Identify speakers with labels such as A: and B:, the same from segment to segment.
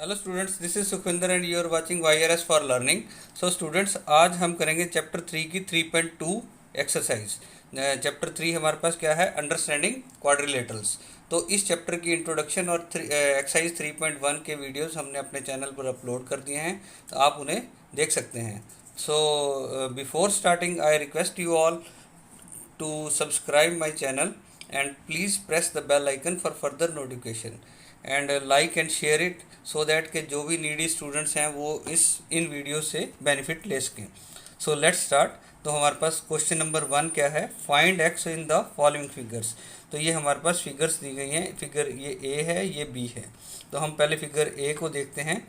A: Hello students, this is Sukhwinder and you are watching YRS for learning. So students, आज हम करेंगे chapter 3 की 3.2 exercise. Chapter 3 हमारे पास क्या है? Understanding quadrilaterals. तो इस चैप्टर की इंट्रोडक्शन और एक्सरसाइज 3.1 के वीडियोस हमने अपने चैनल पर अपलोड कर दिए हैं, तो आप उन्हें देख सकते हैं। So before starting I request you all to subscribe my channel and please press the bell icon for further notification and like and share it so that के जो भी नीडी स्टूडेंट्स हैं वो इन वीडियो से बेनिफिट ले सकें। So let's start. तो हमारे पास क्वेश्चन नंबर 1 क्या है? Find x in the following figures. तो ये हमारे पास फिगर्स दी गई हैं। फिगर ये ए है, ये बी है। तो हम पहले फिगर ए को देखते हैं।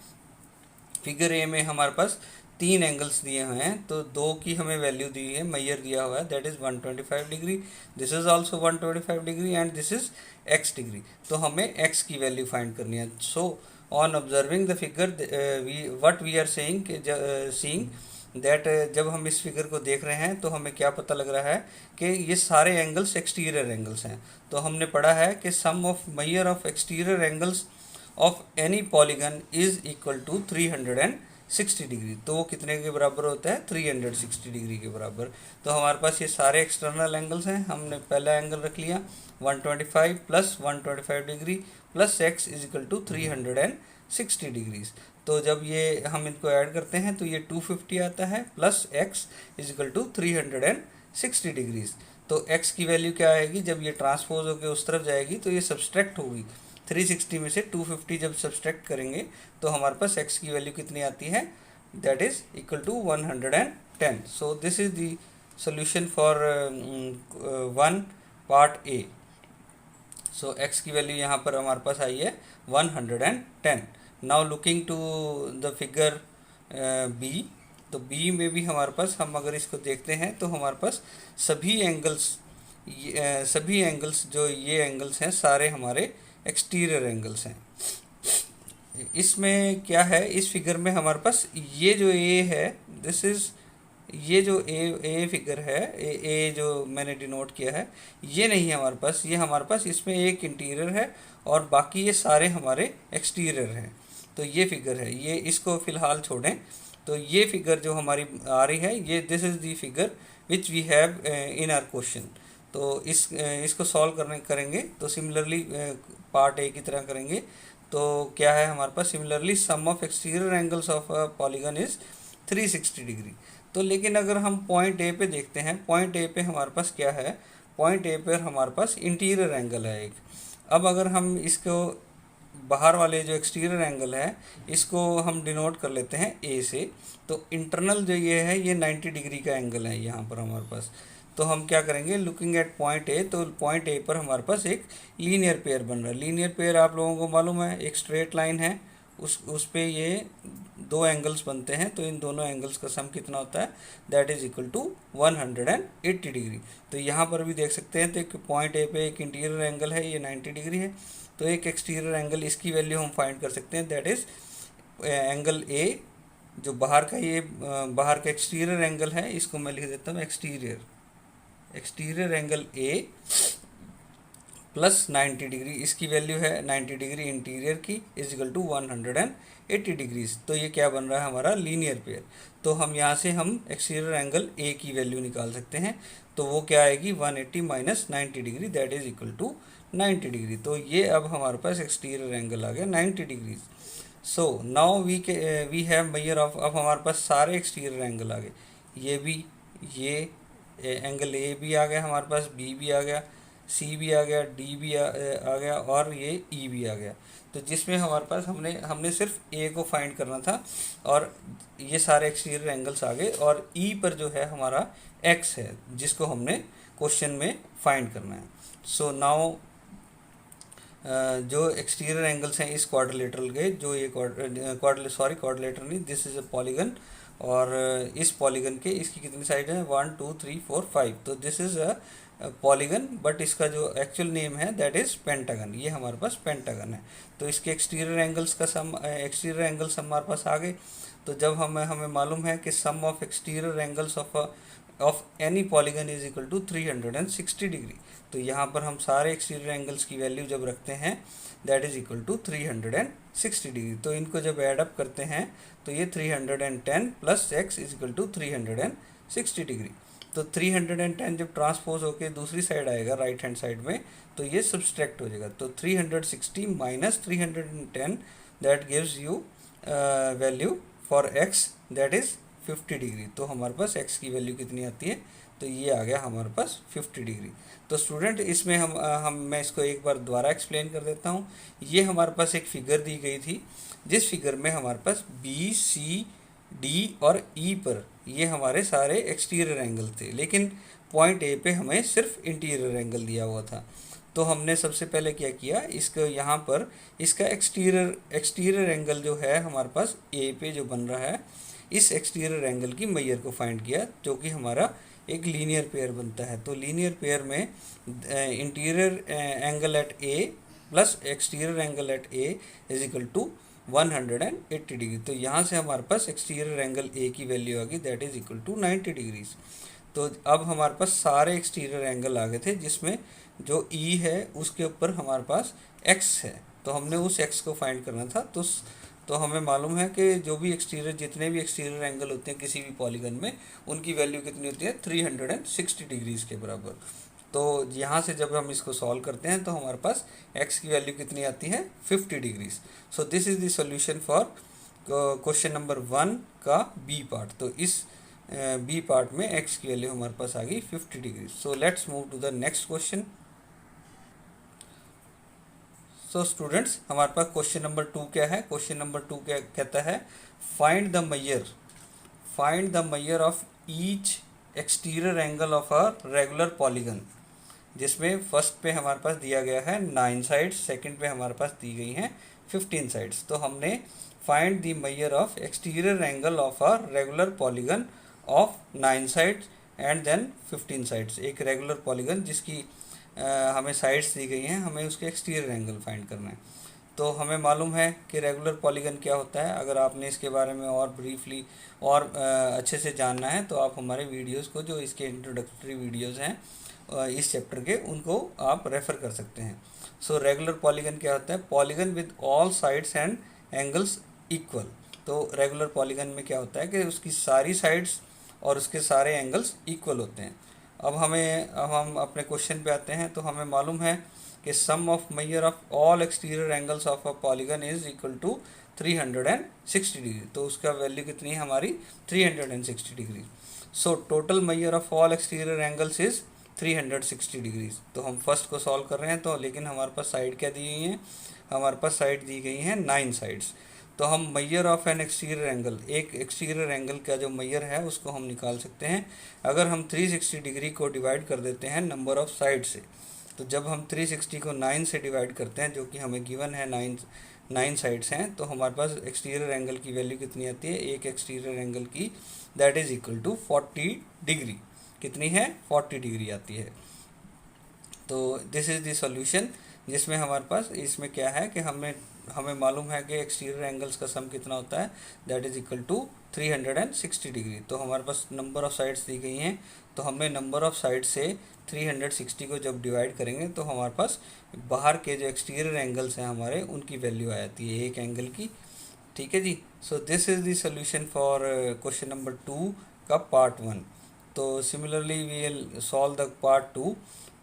A: फिगर ए में हमारे पास 3 एंगल्स दिए हुए हैं। तो 2 की हमें वैल्यू दी है, मैयर दिया हुआ है, that is 125 degree. This is also 125 degree and this is x degree. तो हमें एक्स की वैल्यू फाइंड करनी है। So on observing the figure what we are seeing that जब हम इस फिगर को देख रहे हैं तो हमें क्या पता लग रहा है कि ये सारे एंगल्स एक्सटीरियर एंगल्स हैं। तो हमने पढ़ा है कि sum of measure of exterior angles of any polygon is equal to 360 degree. तो वो कितने के बराबर होता है? 360 डिग्री के बराबर। तो हमारे पास ये सारे एक्सटर्नल एंगल्स हैं। हमने पहला एंगल रख लिया 125 plus 125 degree plus x is equal to 360 degrees. तो जब ये हम इनको ऐड करते हैं तो ये 250 आता है plus x is equal to 360 degrees. तो x की वैल्यू क्या आएगी? जब ये ट्रांसपोज होकर उस तरफ जाएगी तो ये सब्सट्रैक्ट होगी। 360 में से 250 जब सब्सट्रैक्ट करेंगे तो हमारे पास x की वैल्यू कितनी आती है? That is equal to 110। So this is the solution for 1 part A. So x की वैल्यू यहाँ पर हमारे पास आई है 110। Now looking to the figure B. तो बी में भी हमारे पास, हम अगर इसको देखते हैं तो हमारे पास सभी एंगल्स जो ये एंगल्स हैं सारे हमारे एक्सटीरियर एंगल्स हैं। इसमें क्या है? इस फिगर में हमारे पास ये जो ए है, दिस इज ये जो ए फिगर है, ए जो मैंने डिनोट किया है, ये नहीं है हमारे पास। ये हमारे पास इसमें एक इंटीरियर है और बाकी ये सारे हमारे एक्सटीरियर हैं। तो ये फिगर है, ये इसको फिलहाल छोड़ें। तो ये फिगर जो हमारी आ रही है, ये this is the figure which we have in our question. तो इसको सॉल्व करेंगे तो सिमिलरली पार्ट ए की तरह करेंगे। तो क्या है हमारे पास? Similarly sum of exterior angles of polygon is 360 degree. तो लेकिन अगर हम पॉइंट ए पे देखते हैं, पॉइंट ए पे हमारे पास क्या है? पॉइंट ए पर हमारे पास इंटीरियर एंगल है एक। अब अगर हम इसको बाहर वाले जो एक्सटीरियर एंगल है इसको हम डिनोट कर लेते हैं ए से। तो इंटरनल जो ये है ये 90 डिग्री का एंगल है यहाँ पर हमारे पास। तो हम क्या करेंगे? लुकिंग एट पॉइंट ए, तो पॉइंट ए पर हमारे पास एक लीनियर पेयर बन रहा है। लीनियर पेयर आप लोगों को मालूम है, एक स्ट्रेट लाइन है, उस पे ये 2 एंगल्स बनते हैं। तो इन दोनों एंगल्स का सम कितना होता है? That is equal to 180 degree. तो यहाँ पर भी देख सकते हैं, तो पॉइंट ए पे एक इंटीरियर एंगल है, ये 90 डिग्री है। तो एक एक्सटीरियर एंगल, इसकी वैल्यू हम फाइंड कर सकते हैं, दैट इज एंगल ए। जो बाहर का ये बाहर का एक्सटीरियर एंगल है, इसको मैं लिख देता हूँ exterior angle A plus 90 degree, इसकी वैल्यू है 90 डिग्री इंटीरियर की, इज इक्वल टू 180 डिग्रीज। तो ये क्या बन रहा है? हमारा लीनियर पेयर। तो हम यहाँ से हम एक्सटीरियर एंगल ए की वैल्यू निकाल सकते हैं। तो वो क्या आएगी? 180 minus 90 degree, that is equal to 90 degree. तो ये अब हमारे पास एक्सटीरियर एंगल आ गया 90 degrees. So now we have measure of, अब हमारे पास सारे एक्सटीरियर एंगल आ गए। ये भी, ये एंगल ए भी आ गया हमारे पास, बी भी आ गया, सी भी आ गया, डी भी आ गया और ये ई भी आ गया। तो जिसमें हमारे पास हमने सिर्फ ए को फाइंड करना था और ये सारे एक्सटीरियर एंगल्स आ गए। और ई पर जो है हमारा एक्स है, जिसको हमने क्वेश्चन में फाइंड करना है। सो नाउ जो एक्सटीरियर एंगल्स हैं इस क्वाड्रिलेटरल के, जो ये क्वाड्रिलेटर नहीं, दिस इज अ पॉलीगन। और इस पॉलीगन के इसकी कितनी साइड है? 1 2 3 4 5। तो this is a polygon, but इसका जो एक्चुअल नेम है दैट इज पेंटागन। ये हमारे पास पेंटागन है। तो इसके एक्सटीरियर एंगल्स का सम, एक्सटीरियर एंगल्स हमारे पास आ गए। तो जब हमें मालूम है कि sum of exterior angles of of any polygon is equal to 360 degree. तो यहाँ पर हम सारे एक्सटीरियर एंगल्स की वैल्यू जब रखते हैं that is equal to 360 degree. तो इनको जब एडअप करते हैं तो ये 310 plus x is equal to 360 degree. तो 310 जब ट्रांसपोज होके दूसरी साइड आएगा राइट हैंड साइड में तो ये सब्सट्रैक्ट हो जाएगा। तो 360 minus 310 that gives you value for x that is 50 degree. तो हमारे पास x की वैल्यू कितनी आती है, तो ये आ गया हमारे पास 50 डिग्री। तो स्टूडेंट इसमें मैं इसको एक बार दोबारा एक्सप्लेन कर देता हूँ। ये हमारे पास एक फिगर दी गई थी जिस फिगर में हमारे पास बी सी डी और ई पर ये हमारे सारे एक्सटीरियर एंगल थे, लेकिन पॉइंट ए पे हमें सिर्फ इंटीरियर एंगल दिया हुआ था। तो हमने सबसे पहले क्या किया, इसको यहाँ पर इसका एक्सटीरियर एंगल जो है हमारे पास ए पे जो बन रहा है इस एक्सटीरियर एंगल की मैयर को फाइंड किया जो कि हमारा एक लीनियर पेयर बनता है। तो लीनियर पेयर में interior angle at A plus exterior angle at A is equal to 180 degree. तो यहाँ से हमारे पास एक्सटीरियर एंगल ए की वैल्यू आ गई that is equal to 90 degrees. तो अब हमारे पास सारे एक्सटीरियर एंगल आ गए थे जिसमें जो ई है उसके ऊपर हमारे पास एक्स है, तो हमने उस एक्स को फाइंड करना था। तो हमें मालूम है कि जो भी एक्सटीरियर जितने भी एक्सटीरियर एंगल होते हैं किसी भी पॉलीगन में उनकी वैल्यू कितनी होती है 360 डिग्रीज के बराबर। तो यहाँ से जब हम इसको सॉल्व करते हैं तो हमारे पास x की वैल्यू कितनी आती है 50 degrees. So this is the solution for question number 1 का बी पार्ट। तो इस बी पार्ट में x की वैल्यू हमारे पास आ गई 50 degrees. So let's move to the next question. So students हमारे पास क्वेश्चन नंबर 2 क्या है, क्वेश्चन नंबर 2 क्या कहता है, find the measure of each exterior angle of a regular polygon. जिसमें फर्स्ट पे हमारे पास दिया गया है 9 साइड्स, सेकंड पे हमारे पास दी गई हैं 15 साइड्स। तो हमने find the measure of exterior angle of a regular polygon of 9 sides and then 15 sides. एक रेगुलर पॉलीगन जिसकी हमें साइड्स दी गई हैं, हमें उसके एक्सटीरियर एंगल फाइंड करना है। तो हमें मालूम है कि रेगुलर पॉलीगन क्या होता है। अगर आपने इसके बारे में और ब्रीफली और अच्छे से जानना है तो आप हमारे वीडियोस को जो इसके इंट्रोडक्टरी वीडियोस हैं इस चैप्टर के उनको आप रेफ़र कर सकते हैं। सो रेगुलर पॉलीगन क्या होता है, polygon with all sides and angles equal. तो रेगुलर पॉलीगन में क्या होता है कि उसकी सारी साइड्स और उसके सारे एंगल्स इक्वल होते हैं। अब हम अपने क्वेश्चन पे आते हैं। तो हमें मालूम है कि sum of measure of all exterior angles of a polygon is equal to 360 degree. तो उसका वैल्यू कितनी है हमारी 360 degree. So total measure of all exterior angles is 360 degrees. तो हम फर्स्ट को सॉल्व कर रहे हैं तो लेकिन हमारे पास साइड क्या दी गई हैं, हमारे पास साइड दी गई हैं 9 साइड्स। तो हम Maihar of an exterior angle, एक एक्सटीरियर एंगल का जो मैयर है उसको हम निकाल सकते हैं अगर हम 360 डिग्री को डिवाइड कर देते हैं नंबर ऑफ साइड से। तो जब हम 360 को 9 से डिवाइड करते हैं जो कि हमें गिवन है 9 साइड्स हैं, तो हमारे पास एक्सटीरियर एंगल की वैल्यू कितनी आती है, एक एक्सटीरियर एंगल की that is equal to 40 degree. कितनी है 40 डिग्री आती है। तो दिस इज़ द सॉल्यूशन जिसमें हमारे पास इसमें क्या है कि हमें मालूम है कि एक्सटीरियर एंगल्स का सम कितना होता है that is equal to 360 degree. तो हमारे पास नंबर ऑफ़ साइड्स दी गई हैं, तो हमें नंबर ऑफ़ साइड से 360 को जब डिवाइड करेंगे तो हमारे पास बाहर के जो एक्सटीरियर एंगल्स हैं हमारे उनकी वैल्यू आ जाती है एक एंगल की। ठीक है जी। So this is the solution for question number 2 का पार्ट 1। तो similarly we will solve the part 2।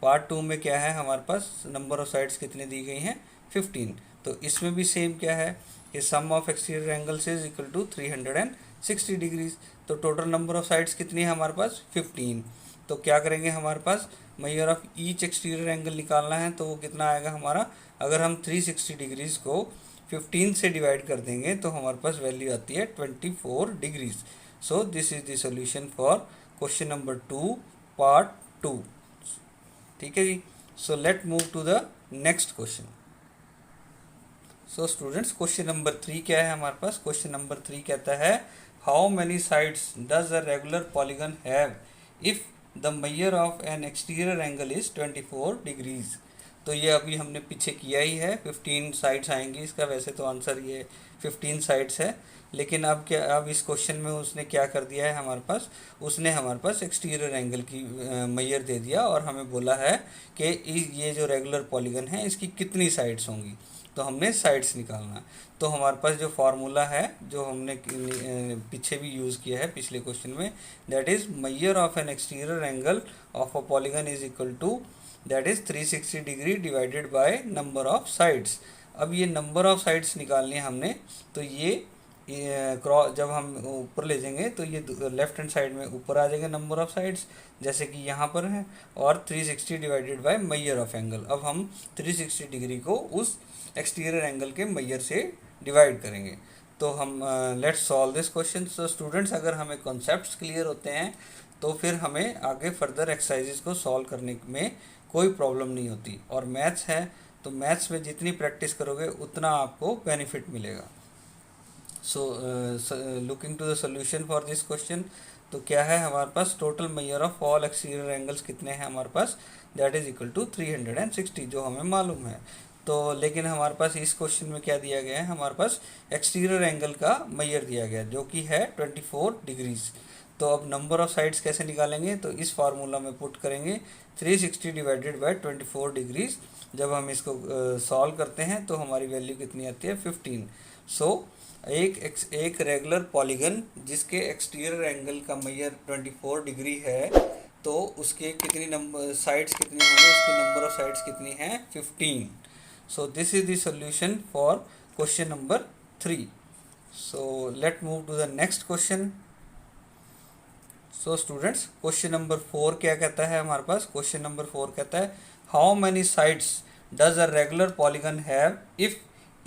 A: Part 2 में क्या है हमारे पास नंबर ऑफ़ साइड्स कितनी दी गई हैं 15। तो इसमें भी सेम क्या है कि sum of exterior angles is equal to 360 degrees. तो टोटल नंबर ऑफ़ साइड्स कितनी है हमारे पास 15। तो क्या करेंगे हमारे पास measure of each exterior angle निकालना है, तो वो कितना आएगा हमारा, अगर हम 360 डिग्रीज को 15 से डिवाइड कर देंगे तो हमारे पास वैल्यू आती है 24 degrees. So this is the solution for question number 2 part 2। ठीक है जी। So let move to the next question. So students question number 3 क्या है हमारे पास, क्वेश्चन नंबर 3 कहता है how many sides does a regular polygon have if the measure of an exterior angle is 24 degrees. तो ये अभी हमने पीछे किया ही है, 15 साइड्स आएंगी इसका। वैसे तो आंसर ये 15 साइड्स है। लेकिन अब क्या, अब इस क्वेश्चन में उसने क्या कर दिया है हमारे पास, उसने हमारे पास एक्सटीरियर एंगल की मैयर दे दिया और हमें बोला है कि ये जो रेगुलर पॉलीगन है इसकी कितनी साइड्स होंगी, तो हमने साइड्स निकालना। तो हमारे पास जो फार्मूला है जो हमने पीछे भी यूज़ किया है पिछले क्वेश्चन में, that is measure of an exterior angle of a polygon is equal to that is 360 degree divided by number of sides. अब ये नंबर ऑफ साइड्स निकालनी है हमने, तो ये क्रॉस जब हम ऊपर ले जाएंगे तो ये लेफ्ट हैंड साइड में ऊपर आ जाएगा नंबर ऑफ साइड्स, जैसे कि यहाँ पर है, और 360 divided by Maihar of angle. अब हम 360 डिग्री को उस एक्सटीरियर एंगल के मैयर से डिवाइड करेंगे। तो हम let's solve this question. So students, अगर हमें कॉन्सेप्ट्स क्लियर होते हैं तो फिर हमें आगे फर्दर एक्सरसाइजेस को सॉल्व करने में कोई प्रॉब्लम नहीं होती। और मैथ्स है तो मैथ्स में जितनी प्रैक्टिस करोगे उतना आपको बेनिफिट मिलेगा। So looking to the solution for this question, तो क्या है हमारे पास, total measure of all exterior angles कितने हैं हमारे पास, दैट इज इक्वल टू 360, जो हमें मालूम है। तो लेकिन हमारे पास इस क्वेश्चन में क्या दिया गया है, हमारे पास एक्सटीरियर एंगल का मैयर दिया गया जो कि है 24 डिग्रीज। तो अब नंबर ऑफ साइड्स कैसे निकालेंगे, तो इस फार्मूला में पुट करेंगे 360 डिवाइडेड बाय 24 डिग्रीज। जब हम इसको सॉल्व करते हैं तो हमारी वैल्यू कितनी आती है, 15। सो एक रेगुलर पॉलीगन जिसके एक्सटीरियर एंगल का मैयर 24 डिग्री है, तो उसके कितनी नंबर साइड्स कितनी होंगी, उसकी नंबर ऑफ साइड्स कितनी हैं, 15। So this is the solution for question number 3। So let move to the next question. So students, question number 4 क्या कहता है हमारे पास, क्वेश्चन नंबर 4 कहता है how many sides does a regular polygon have if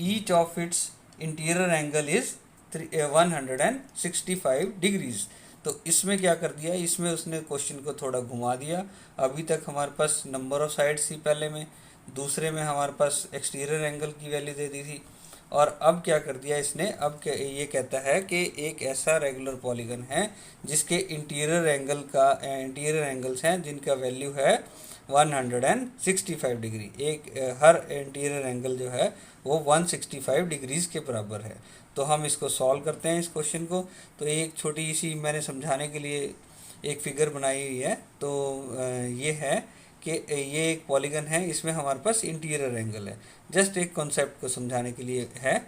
A: each of its interior angle is 165 degrees. तो इसमें क्या कर दिया, इसमें उसने क्वेश्चन को थोड़ा घुमा दिया। अभी तक हमारे पास नंबर ऑफ साइड्स थी पहले में, दूसरे में हमारे पास एक्सटीरियर एंगल की वैल्यू दे दी थी, और अब क्या कर दिया इसने, अब क्या ये कहता है कि एक ऐसा रेगुलर पॉलीगन है जिसके इंटीरियर एंगल्स हैं जिनका वैल्यू है 165 डिग्री। एक हर इंटीरियर एंगल जो है वो 165 डिग्रीज के बराबर है। तो हम इसको सॉल्व करते हैं इस क्वेश्चन को। तो एक छोटी सी मैंने समझाने के लिए एक फिगर बनाई हुई है। तो ये है कि ये एक पॉलीगन है, इसमें हमारे पास इंटीरियर एंगल है, जस्ट एक कॉन्सेप्ट को समझाने के लिए है।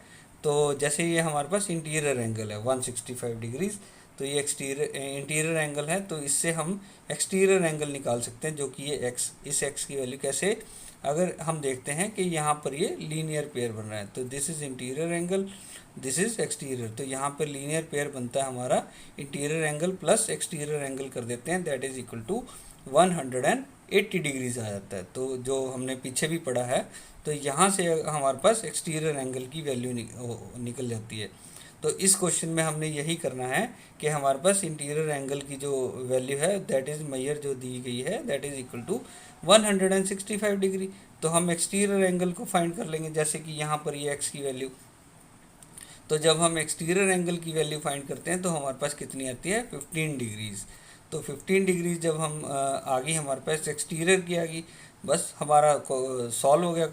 A: तो जैसे ये हमारे पास इंटीरियर एंगल है 165 डिग्रीज, तो ये इंटीरियर एंगल है, तो इससे हम एक्सटीरियर एंगल निकाल सकते हैं जो कि ये एक्स, इस एक्स की वैल्यू कैसे, अगर हम देखते हैं कि यहाँ पर ये लीनियर पेयर बन रहा है, तो this is interior angle, this is exterior, तो यहाँ पर लीनियर पेयर बनता है हमारा, interior angle plus exterior angle कर देते हैं, that is equal to 180 degrees आ जाता है। तो जो हमने पीछे भी पढ़ा है, तो यहाँ से हमारे पास एक्सटीरियर एंगल की वैल्यू निकल जाती है। तो इस क्वेश्चन में हमने यही करना है कि हमारे पास इंटीरियर एंगल की जो वैल्यू है, दैट इज़ मैयर जो दी गई है, that is equal to 165 degree. तो हम एक्सटीरियर एंगल को फाइंड कर लेंगे, जैसे कि यहाँ पर ये एक्स की वैल्यू, तो जब हम एक्सटीरियर एंगल की वैल्यू फाइंड करते हैं तो हमारे पास कितनी आती है, 15 डिग्रीज। तो 15 डिग्रीज जब हम आ गई हमारे पास एक्सटीरियर की आ गई, बस हमारा सॉल्व हो गया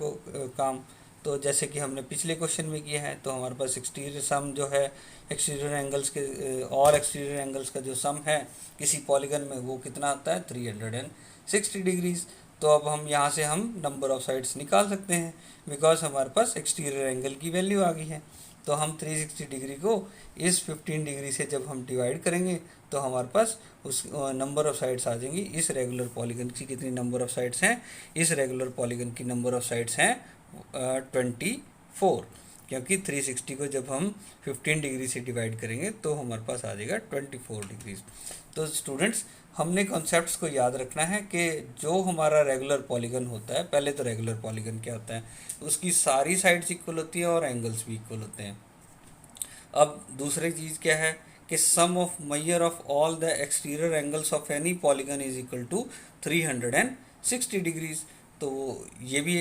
A: काम। तो जैसे कि हमने पिछले क्वेश्चन में किया है, तो हमारे पास एक्सटीरियर सम जो है एक्सटीरियर एंगल्स के और एक्सटीरियर एंगल्स का जो सम है किसी पॉलीगन में, वो कितना आता है, 360 डिग्रीज। तो अब हम यहाँ से हम नंबर ऑफ साइड्स निकाल सकते हैं, बिकॉज हमारे पास एक्सटीरियर एंगल की वैल्यू आ गई है। तो हम 360 डिग्री को इस 15 डिग्री से जब हम डिवाइड करेंगे तो हमारे पास उस नंबर ऑफ साइड्स आ जाएंगी। इस रेगुलर पॉलीगन की कितनी नंबर ऑफ साइड्स हैं, इस रेगुलर पॉलीगन की नंबर ऑफ साइड्स हैं 24, क्योंकि 360 को जब हम 15 डिग्री से डिवाइड करेंगे तो हमारे पास आ जाएगा 24 डिग्रीज। तो स्टूडेंट्स, हमने कॉन्सेप्ट्स को याद रखना है कि जो हमारा रेगुलर पॉलीगन होता है, पहले तो रेगुलर पॉलीगन क्या होता है, उसकी सारी साइड्स इक्वल होती हैं और एंगल्स भी इक्वल होते हैं। अब दूसरी चीज़ क्या है कि sum of measure of all the exterior angles of any polygon is equal to 360 degrees. तो ये भी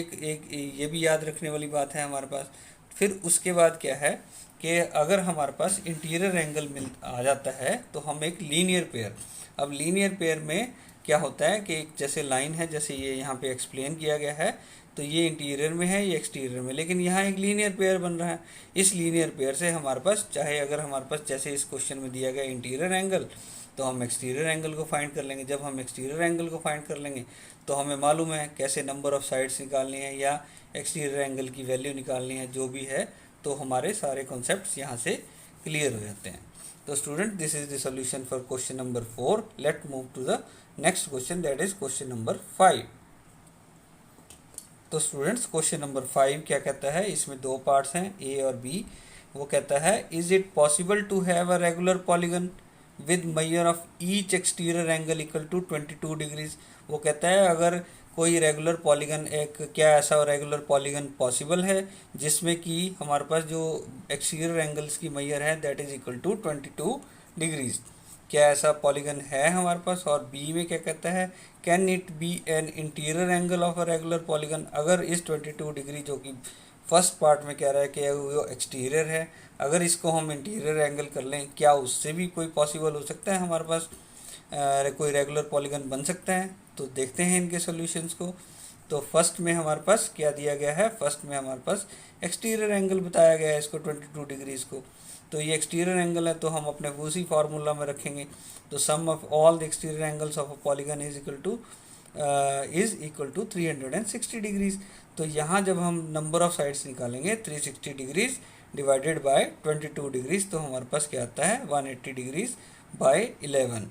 A: ये भी याद रखने वाली बात है हमारे पास। फिर उसके बाद क्या है कि अगर हमारे पास इंटीरियर एंगल मिल आ जाता है तो हम एक लीनियर पेयर, अब लीनियर पेयर में क्या होता है कि एक जैसे लाइन है, जैसे ये यहाँ पे एक्सप्लेन किया गया है, तो ये इंटीरियर में है, ये एक्सटीरियर में, लेकिन यहाँ एक लीनियर पेयर बन रहा है। इस लीनियर पेयर से हमारे पास, चाहे अगर हमारे पास जैसे इस क्वेश्चन में दिया गया इंटीरियर एंगल, तो हम एक्सटीरियर एंगल को फाइंड कर लेंगे। जब हम एक्सटीरियर एंगल को फाइंड कर लेंगे तो हमें मालूम है कैसे नंबर ऑफ साइड्स निकालनी है या एक्सटीरियर एंगल की वैल्यू निकालनी है, जो भी है, तो हमारे सारे कॉन्सेप्ट्स यहाँ से क्लियर हो जाते हैं। तो student, this is the solution for question number 4। Let move to the next question, that is question number 5। तो स्टूडेंट्स, क्वेश्चन नंबर 5 क्या कहता है, इसमें दो पार्ट्स हैं, ए और बी। वो कहता है, is it possible to have a regular polygon with measure of each exterior angle equal to 22 degrees. वो कहता है अगर कोई रेगुलर पॉलीगन, एक क्या ऐसा रेगुलर पॉलीगन पॉसिबल है जिसमें कि हमारे पास जो एक्सटीरियर एंगल्स की मेजर है that is equal to 22 degrees. क्या ऐसा पॉलीगन है हमारे पास। और बी में क्या कहता है, can it be an interior angle of a regular polygon. अगर इस 22 डिग्री जो कि फर्स्ट पार्ट में कह रहा है कि वो एक्सटीरियर है, अगर इसको हम इंटीरियर एंगल कर लें, क्या उससे भी कोई पॉसिबल हो सकता है हमारे पास कोई रेगुलर पॉलीगन बन सकता है। तो देखते हैं इनके सॉल्यूशंस को। तो फर्स्ट में हमारे पास क्या दिया गया है, फर्स्ट में हमारे पास एक्सटीरियर एंगल बताया गया है इसको 22 डिग्रीज को। तो ये एक्सटीरियर एंगल है तो हम अपने उसी फार्मूला में रखेंगे। तो sum of all the exterior angles of a polygon is equal to 360 degrees. तो यहाँ जब हम नंबर ऑफ साइड्स निकालेंगे 360 डिग्रीज डिवाइडेड बाय 22 डिग्रीज, तो हमारे पास क्या आता है 180 डिग्रीज बाय 11।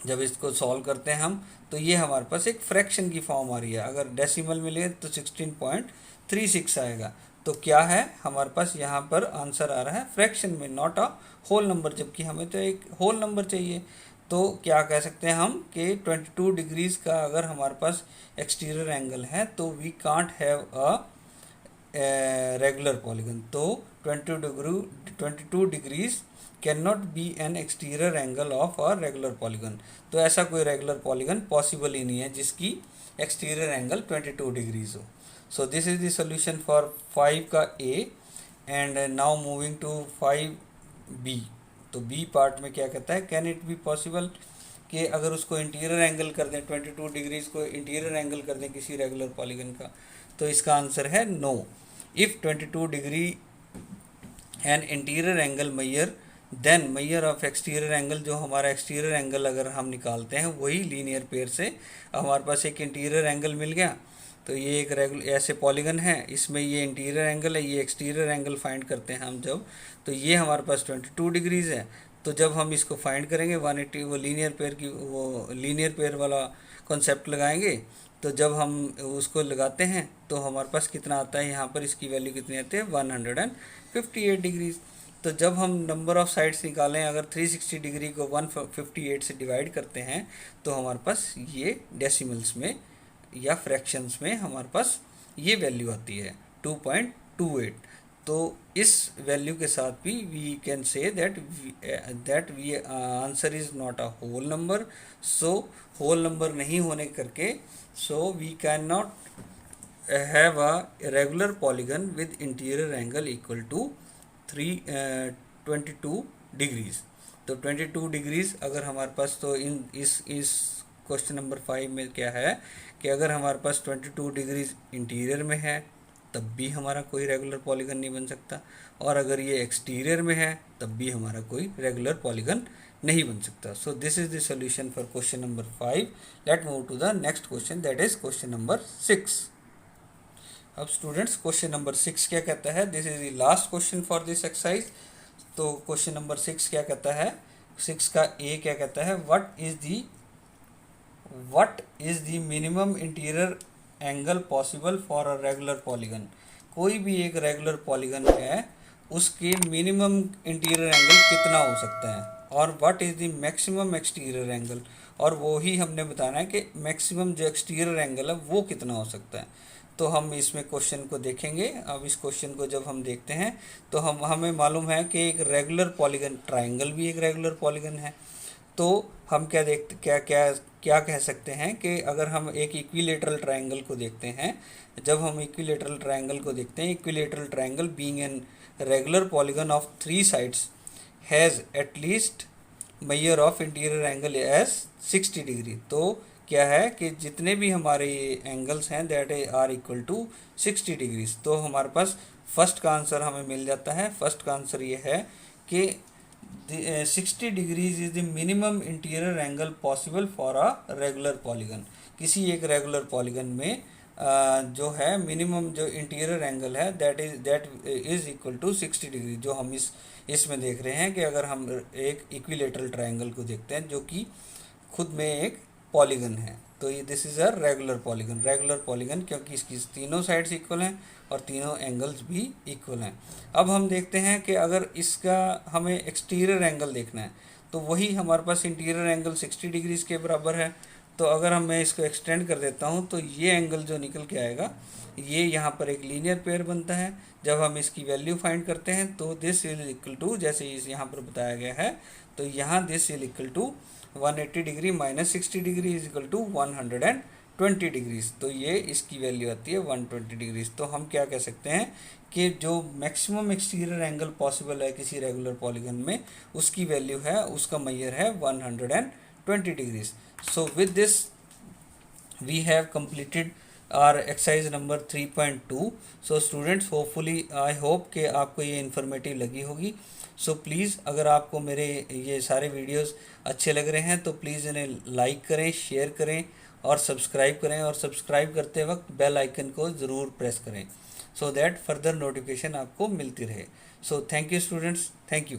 A: जब इसको सॉल्व करते हैं हम, तो ये हमारे पास एक फ्रैक्शन की फॉर्म आ रही है। अगर डेसिमल में ले तो 16.36 आएगा। तो क्या है हमारे पास यहाँ पर आंसर आ रहा है फ्रैक्शन में, नॉट अ होल नंबर, जबकि हमें तो एक होल नंबर चाहिए। तो क्या कह सकते हैं हम कि 22 डिग्रीज का अगर हमारे पास एक्सटीरियर एंगल है तो we can't have a regular polygon. तो 22 degrees can not be an exterior angle of a regular polygon. तो ऐसा कोई रेगुलर पॉलीगन पॉसिबल ही नहीं है जिसकी एक्सटीरियर एंगल 22 डिग्रीज हो। So this is the solution for 5 का A. And now moving to 5b। तो बी पार्ट में क्या कहता है, कैन इट बी पॉसिबल कि अगर उसको इंटीरियर एंगल कर दें, 22 डिग्रीज को इंटीरियर एंगल कर दें किसी रेगुलर पॉलीगन का, तो इसका आंसर है no. If 22 degree an interior angle measure, then measure of exterior angle, जो हमारा एक्सटीरियर एंगल अगर हम निकालते हैं वही लीनियर पेयर से हमारे पास एक इंटीरियर एंगल मिल गया। तो ये एक रेगुलर ऐसे पॉलीगन है, इसमें ये इंटीरियर एंगल है, ये एक्सटीरियर एंगल फाइंड करते हैं हम जब, तो ये हमारे पास 22 डिग्रीज है। तो जब हम इसको फाइंड करेंगे 180, वो लीनियर पेयर वाला कॉन्सेप्ट लगाएंगे, तो जब हम उसको लगाते हैं तो हमारे पास कितना आता है, यहाँ पर इसकी वैल्यू कितनी आती है 158 डिग्रीज। तो जब हम नंबर ऑफ साइड्स निकालें, अगर 360 डिग्री को 158 से डिवाइड करते हैं, तो हमारे पास ये डेसिमल्स में या फ्रैक्शंस में हमारे पास ये वैल्यू आती है 2.28। तो इस वैल्यू के साथ भी we can say that we answer is not a whole number. So whole number नहीं होने करके, so we can not have a regular polygon with interior angle equal to 22 degrees. तो 22 डिग्रीज अगर हमारे पास, तो इस क्वेश्चन नंबर 5 में क्या है कि अगर हमारे पास 22 डिग्रीज इंटीरियर में है तब भी हमारा कोई रेगुलर पॉलीगन नहीं बन सकता, और अगर ये एक्सटीरियर में है तब भी हमारा कोई रेगुलर पॉलीगन नहीं बन सकता। So this is the solution for question number 5। Let move to the next question, that is question number 6। अब स्टूडेंट्स, क्वेश्चन नंबर 6 क्या कहता है, this is the last question for this exercise. तो question number 6 क्या कहता है, 6 का ए क्या कहता है, what is the minimum interior angle possible for a regular polygon। कोई भी एक रेगुलर पॉलीगन है उसके मिनिमम इंटीरियर एंगल कितना हो सकता है, और what is the maximum exterior angle, और वो ही हमने बताना है कि मैक्सिमम जो एक्सटीरियर एंगल है वो कितना हो सकता है। तो हम इसमें क्वेश्चन को देखेंगे। अब इस क्वेश्चन को जब हम देखते हैं तो हमें मालूम है कि एक रेगुलर पॉलीगन, ट्राइंगल भी एक रेगुलर पॉलीगन है। तो हम क्या कह सकते हैं कि अगर हम एक इक्विलेटरल ट्रायंगल को देखते हैं, जब हम इक्विलेटरल ट्रायंगल को देखते हैं, equilateral triangle being an regular polygon of 3 sides has at least measure of interior angle as 60 degree. तो क्या है कि जितने भी हमारे एंगल्स हैं that are equal to 60 degrees. तो हमारे पास फर्स्ट का आंसर हमें मिल जाता है। फर्स्ट का आंसर ये है कि 60 degrees is the minimum interior angle possible for a regular polygon. किसी एक रेगुलर पॉलीगन में जो है मिनिमम जो इंटीरियर एंगल है that is equal to 60 degree. जो हम इसमें देख रहे हैं कि अगर हम एक इक्विलेटरल ट्रायंगल को देखते हैं जो कि खुद में एक पॉलीगन है, तो ये this is a regular polygon. Regular polygon क्योंकि इसकी तीनों साइड्स इक्वल हैं और तीनों एंगल्स भी इक्वल हैं। अब हम देखते हैं कि अगर इसका हमें एक्सटीरियर एंगल देखना है तो वही हमारे पास इंटीरियर एंगल 60 डिग्रीज के बराबर है। तो अगर मैं इसको एक्सटेंड कर देता हूँ तो ये एंगल जो निकल के आएगा ये यहाँ पर एक लीनियर पेयर बनता है। जब हम इसकी वैल्यू फाइंड करते हैं तो दिस इज इक्वल टू, जैसे इस यहाँ पर बताया गया है, तो यहाँ this is equal to 180 degree minus 60 degree is equal to 120 degrees. तो ये इसकी वैल्यू आती है 120 डिग्रीज। तो हम क्या कह सकते हैं कि जो मैक्सिमम एक्सटीरियर एंगल पॉसिबल है किसी रेगुलर पॉलीगन में उसकी वैल्यू है, उसका मेजर है 120 degrees. So with this we have completed our exercise number 3.2। so students hopefully I hope कि आपको ये इन्फॉर्मेटिव लगी होगी। सो प्लीज़ अगर आपको मेरे ये सारे वीडियोस अच्छे लग रहे हैं तो प्लीज़ इन्हें लाइक करें, शेयर करें और सब्सक्राइब करें, और सब्सक्राइब करते वक्त बेल आइकन को ज़रूर प्रेस करें सो दैट फर्दर नोटिफिकेशन आपको मिलती रहे। So thank you students, thank you.